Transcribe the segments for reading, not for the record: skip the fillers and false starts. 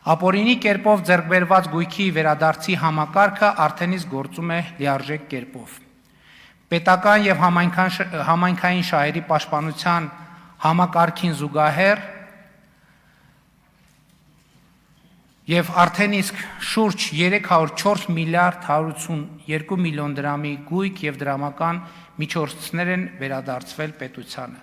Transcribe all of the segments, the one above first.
Ապօրինի կերպով ձեռք բերված գույքի վերադարձի համակարգը արդեն իսկ գործում է լիարժեք կերպով։ Պետական եւ համայնքային շահերի պաշտպանության համակարգին զուգահեռ եւ արդեն իսկ շուրջ 304 միլիարդ 182 միլիոն դրամի գույք եւ դրամական միջոցներ են վերադարձվել պետությանը։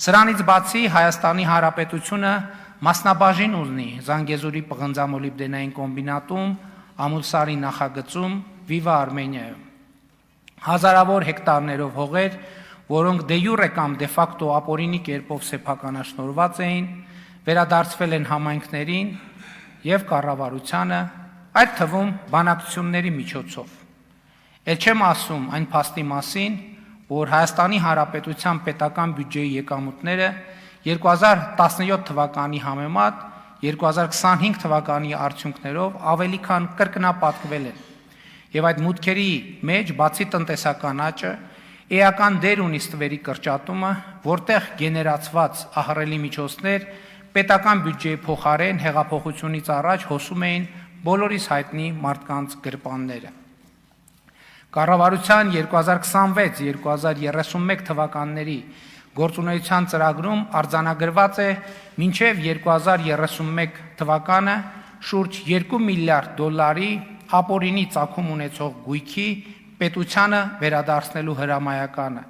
Սրանից բացի Հայաստանի Հանրապետությունը մասնաբաժին ունի Զանգեզուրի պղնձամոլիբդենային կոմբինատում, Ամուլսարի նախագծում, Viva Armenia-ում։ Հազարավոր հեկտարներով հողեր, որոնք դե յուրե կամ դե ֆակտո ապօրինի կերպով սեփականաշնորհված էին, վերադարձվել են համայնքներին եւ կառավարությանը, այդ թվում բանակցությունների միջոցով։ Էլ չեմ ասում այն փաստի մասին, որ Հայաստանի Հանրապետության պետական բյուջեի եկամուտները 2017 թվականի համեմատ 2025 թվականի արդյունքներով ավելի քան կրկնապատկվել են, եւ այդ մուտքերի մեջ բացի տնտեսական աճը, էական դեր ունի ստվերի կրճատումը, որտեղ գեներացված ահռելի միջոցներ պետական բյուջեի փոխարեն հեղափոխությունից առաջ հոսում էին բոլորիս հայտնի մարդկանց գրպանները։ Կառավարության 2026-2031 թվականների գործունեության ծրագրում արձանագրված է մինչև 2031 թվականը շուրջ 2 միլիարդ դոլարի ապօրինի ծագում ունեցող գույքի պետությանը վերադարձնելու հրամայականը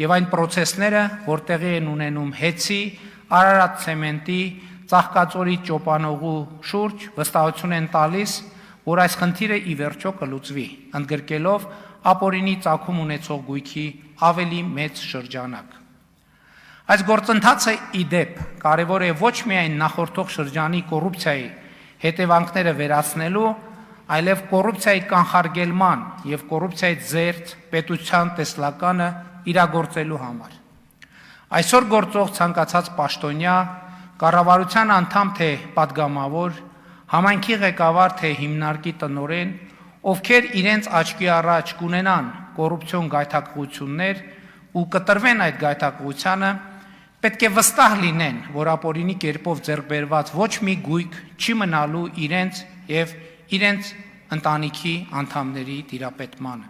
եւ այն պրոցեսները, որ տեղի են ունենում Հեցի, Արարատ ցեմենտի, Ծաղկածորի ճոպանողու շուրջ, վստահություն են տալիս, որ այս խնդիրը ի վերջո կլուծվի, ընդգրկելով ապօրինի ծագում ունեցող գույքի ավելի մեծ շրջանակ։ Այս գործընթացը ի դեպ կարևոր է ոչ միայն նախորդող շրջանի կոռուպցիայի հետևանքները վերացնելու, այլև կոռուպցիայի կանխարգելման եւ կոռուպցիայի ձեռք պետության տեսլականը իրագործելու համար։ Այսօր գործող ցանկացած պաշտոնյա, կառավարության անդամ թե падգամավոր, համայնքի ղեկավար թե հիմնարկի տնօրեն, ովքեր իրենց աչքի առաջ կունենան կոռուպցիոն գայթակղություններ ու կտրվեն այդ գայթակղությանը, պետք է վստահ լինեն, որ ապօրինի կերպով ձեռք բերված ոչ մի գույք չի մնալու իրենց եւ իրենց ընտանիքի անդամների տիրապետմանը։